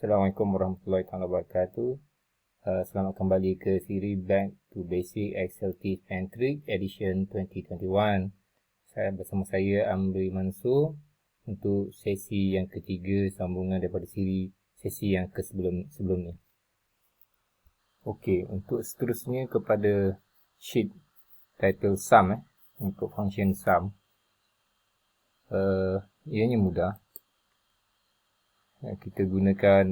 Assalamualaikum warahmatullahi wabarakatuh. Selamat kembali ke siri Back to Basic Excel Tips and Trick Edition 2021. Bersama saya Amri Mansur untuk sesi yang ketiga sambungan daripada sesi yang sebelum ni. Okey, untuk seterusnya kepada sheet title sum untuk function sum. Ianya mudah. Kita gunakan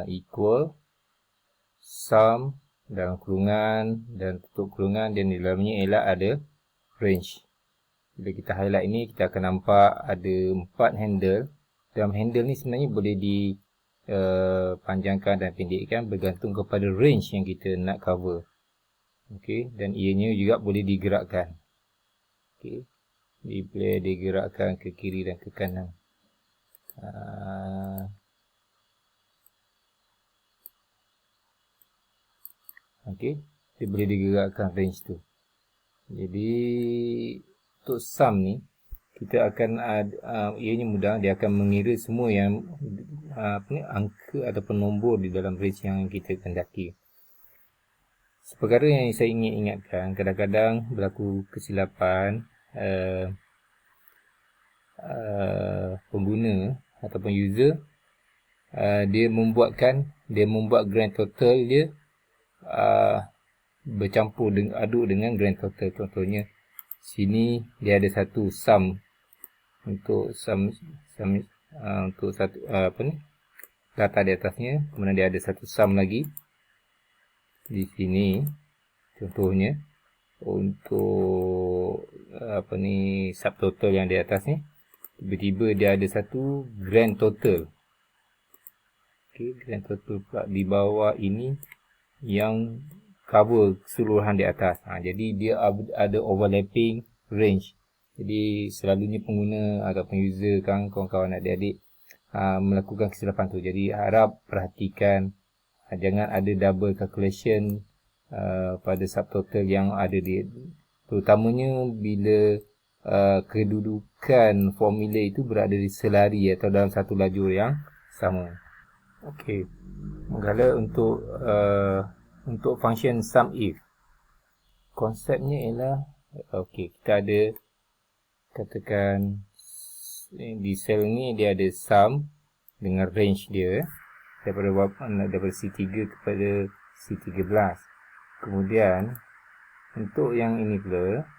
equal, sum dalam kurungan dan tutup kurungan, dan di dalamnya ialah ada range. Bila kita highlight ini, kita akan nampak ada 4 handle. Dalam handle ni sebenarnya boleh dipanjangkan dan pendekkan bergantung kepada range yang kita nak cover. Okey, dan ianya juga boleh digerakkan. Okey, boleh digerakkan ke kiri dan ke kanan. Okey, dia boleh digerakkan range tu. Jadi untuk sum ni kita akan ianya mudah, dia akan mengira semua yang angka ataupun nombor di dalam range yang kita kendaki. Seperkara yang saya ingin ingatkan, kadang-kadang berlaku kesilapan pengguna ataupun user, dia membuat grand total dia bercampur aduk dengan grand total. Contohnya sini dia ada satu sum untuk untuk satu data di atasnya, kemudian dia ada satu sum lagi di sini. Contohnya untuk subtotal yang di atas ni, tiba-tiba dia ada satu grand total. Okey, grand total pula di bawah ini yang cover keseluruhan di atas. Jadi dia ada overlapping range. Jadi selalunya pengguna ataupun user kawan-kawan adik-adik melakukan kesilapan tu. Jadi harap perhatikan jangan ada double calculation pada subtotal yang ada di, terutamanya bila kedudukan formula itu berada di selari atau dalam satu lajur yang sama. Okey, manakala untuk function sum if, konsepnya ialah kita ada, katakan di sel ni dia ada sum dengan range dia daripada C3 kepada C13. Kemudian untuk yang ini pula,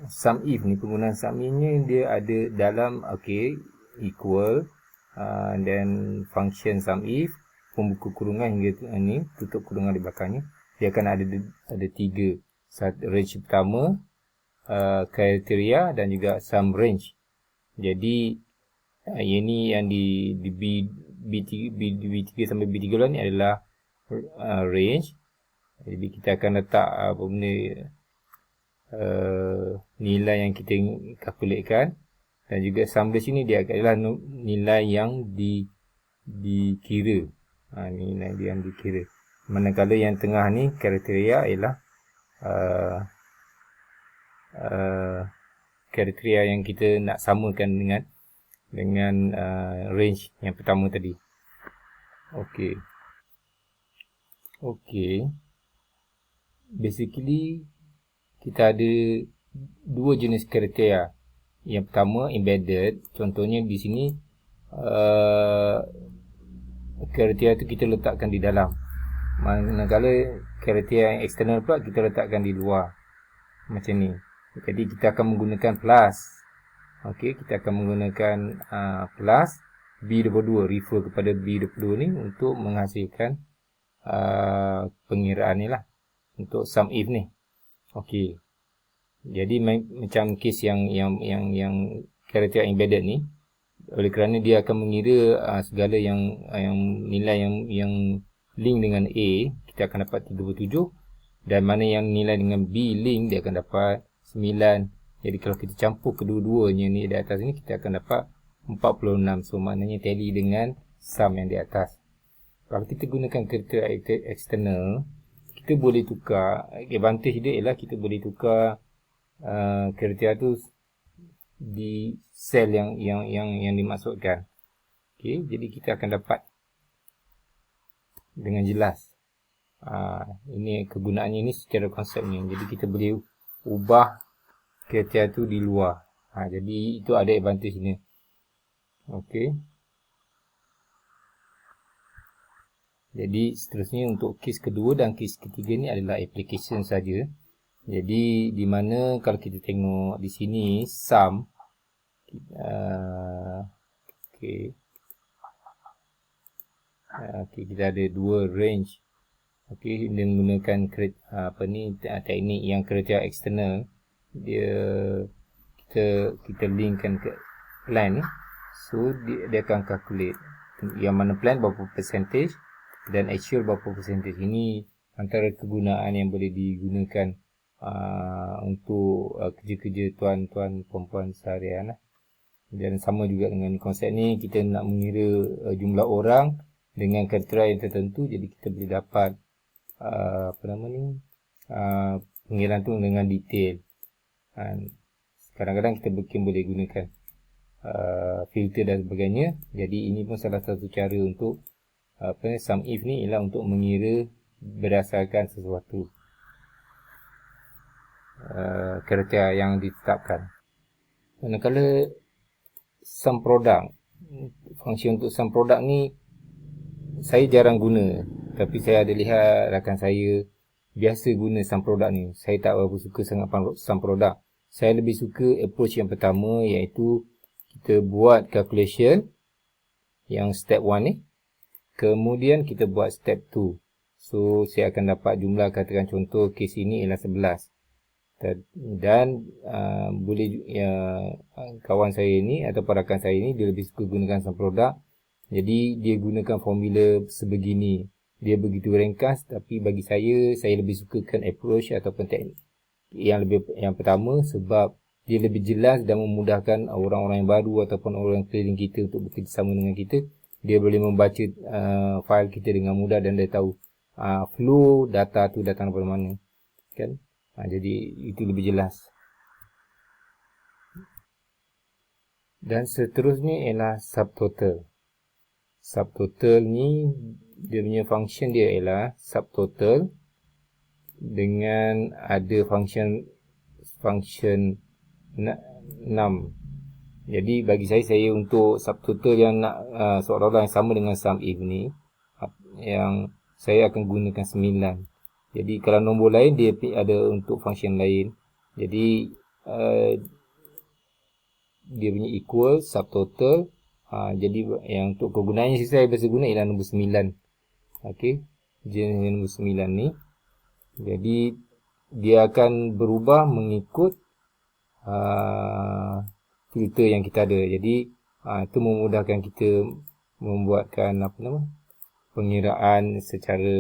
sum if ni, penggunaan sum if ni dia ada dalam equal dan function sum if, pembuka kurungan hingga ni, tutup kurungan di belakangnya. Dia akan ada 3. Range pertama, kriteria, dan juga sum range. Jadi ini yang di B3 sampai B3 ni adalah range. Jadi kita akan letak nilai yang kita kalkulatkan, dan juga sum range ni dia adalah nilai yang dikira. Nilai dia yang dikira. Manakala yang tengah ni kriteria ialah kriteria yang kita nak samakan dengan range yang pertama tadi. Okey. Basically kita ada 2 jenis kriteria. Yang pertama embedded. Contohnya di sini kriteria tu kita letakkan di dalam. Manakala kriteria yang eksternal pula kita letakkan di luar. Macam ni. Jadi kita akan menggunakan plus. Kita akan menggunakan plus B22, refer kepada B22 ni untuk menghasilkan pengiraan ni lah untuk sum if ni. Jadi macam case yang kriteria embedded ni, oleh kerana dia akan mengira segala yang nilai yang link dengan A, kita akan dapat 37, dan mana yang nilai dengan B link, dia akan dapat 9. Jadi kalau kita campur kedua-duanya ni di atas ni, kita akan dapat 46. So maknanya tally dengan sum yang di atas. Kalau kita gunakan kriteria eksternal, kita boleh tukar. Advantage dia ialah kita boleh tukar kriteria tu di sel yang dimaksudkan. Jadi kita akan dapat dengan jelas. Ini kegunaannya ini secara konsepnya. Jadi kita boleh ubah kriteria tu di luar. Jadi itu ada advantage ni. Okey. Jadi seterusnya untuk kes kedua dan kes ketiga ni adalah application saja. Jadi di mana kalau kita tengok di sini sum, okey. Kita ada dua range. Okey, dengan menggunakan teknik yang kriteria eksternal, kita linkkan ke plan ni. So dia akan calculate yang mana plan berapa percentage dan actual berapa percentage. Ini antara kegunaan yang boleh digunakan untuk kerja-kerja tuan-tuan perempuan seharian. Dan sama juga dengan konsep ni, kita nak mengira jumlah orang dengan kriteria yang tertentu, jadi kita boleh dapat pengiraan tu dengan detail. Kadang-kadang kita mungkin boleh gunakan filter dan sebagainya. Jadi ini pun salah satu cara untuk sum if ni ialah untuk mengira berdasarkan sesuatu kriteria yang ditetapkan. Manakala sum product, fungsi untuk sum product ni saya jarang guna, tapi saya ada lihat rakan saya biasa guna sum product ni. Saya tak berapa suka sangat sum product. Saya lebih suka approach yang pertama, iaitu kita buat calculation yang step 1 ni, kemudian kita buat step 2. So saya akan dapat jumlah, katakan contoh kes ini ialah 11. Dan boleh kawan saya ni atau rakan saya ni dia lebih suka gunakan sum product. Jadi dia gunakan formula sebegini. Dia begitu ringkas, tapi bagi saya lebih sukakan approach ataupun teknik yang pertama, sebab dia lebih jelas dan memudahkan orang-orang yang baru ataupun orang keliling kita untuk bekerjasama dengan kita. Dia boleh membaca file kita dengan mudah dan dia tahu flow data tu datang dari mana, kan? Jadi itu lebih jelas. Dan seterusnya ialah subtotal. Subtotal ni dia punya function dia ialah subtotal dengan ada function 6. Jadi bagi saya untuk subtotal yang nak seolah-olah yang sama dengan sum if ni, yang saya akan gunakan 9. Jadi kalau nombor lain dia ada untuk function lain. Jadi dia punya equal subtotal. Jadi yang untuk kegunaannya saya biasa guna ialah nombor 9. Okey, jenis nombor 9 ni. Jadi dia akan berubah mengikut filter yang kita ada. Jadi itu memudahkan kita membuatkan pengiraan secara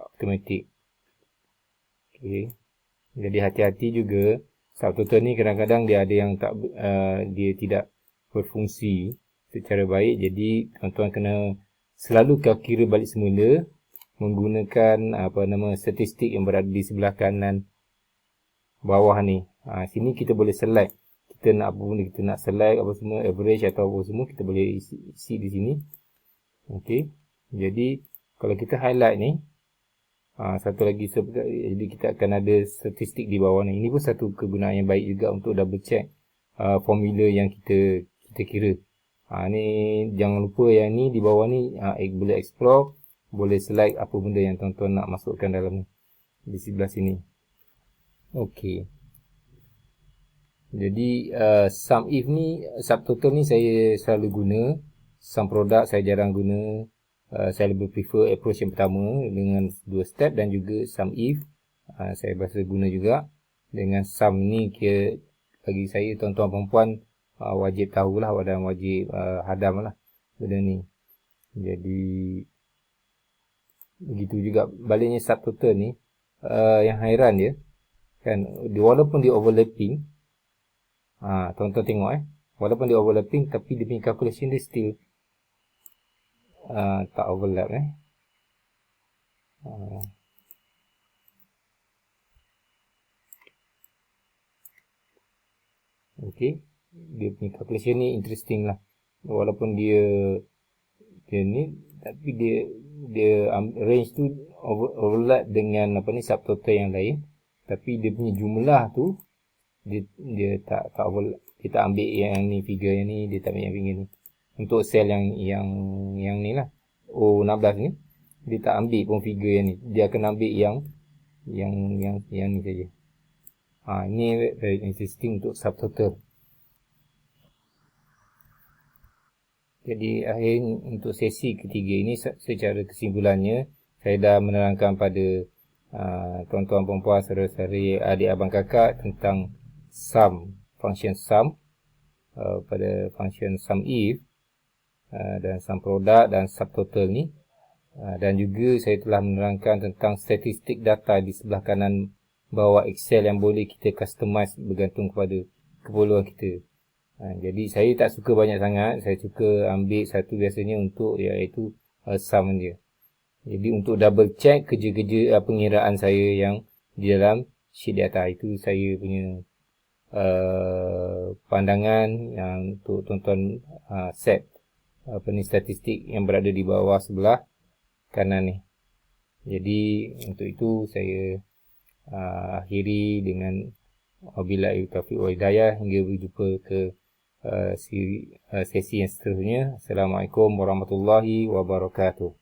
automatik. Okey. Jadi hati-hati juga, subtotal ni kadang-kadang dia ada yang dia tidak berfungsi secara baik. Jadi tuan-tuan kena selalu kira balik semula menggunakan statistik yang berada di sebelah kanan bawah ni. Sini kita boleh select. Kita nak apa benda, kita nak select apa semua, average atau apa semua, kita boleh isi di sini. Okey. Jadi kalau kita highlight ni, satu lagi, jadi kita akan ada statistik di bawah ni. Ini pun satu kegunaan yang baik juga untuk double check formula yang kita kira. Ni jangan lupa yang ni di bawah ni boleh explore, boleh select apa benda yang tuan-tuan nak masukkan dalam ni, di sebelah sini. Okey. Jadi sum if ni, subtotal ni saya selalu guna. Sum product saya jarang guna. Saya lebih prefer approach yang pertama dengan 2 step, dan juga sum if saya biasa guna juga. Dengan sum ni bagi saya tuan-tuan perempuan wajib tahulah dan wajib hadam lah benda ni. Jadi begitu juga baliknya subtotal ni. Yang hairan dia kan, walaupun dia overlapping, tuan-tuan tengok walaupun dia overlapping, tapi dia punya calculation dia still tak overlap. Okey, dia punya calculation ni interesting lah. Walaupun dia ni, tapi dia range tu overlap dengan subtotal yang lain, tapi dia punya jumlah tu dia tak overlap. Dia tak ambil yang ni figure yang ni, dia tak ambil yang figure ni. Untuk sel yang ni lah, O16 ni, dia tak ambil pun figure yang ni. Dia akan ambil yang ni saja. Ini very interesting untuk subtotal. Jadi akhir untuk sesi ketiga ini, secara kesimpulannya, saya dah menerangkan pada tuan-tuan, puan-puan, saudara-saudari, adik, abang, kakak tentang sum, function sum, pada function sum if, dan sum product dan subtotal ni. Dan juga saya telah menerangkan tentang statistik data di sebelah kanan bawah Excel yang boleh kita customize bergantung kepada keperluan kita. Jadi saya tak suka banyak sangat. Saya suka ambil satu biasanya untuk iaitu sum dia. Jadi untuk double check kerja-kerja pengiraan saya yang di dalam sheet data, itu saya punya pandangan yang untuk tuan-tuan set statistik yang berada di bawah sebelah kanan ni. Jadi untuk itu saya akhiri dengan wabillahi taufiq wal hidayah, hingga berjumpa ke sesi yang seterusnya. Assalamualaikum warahmatullahi wabarakatuh.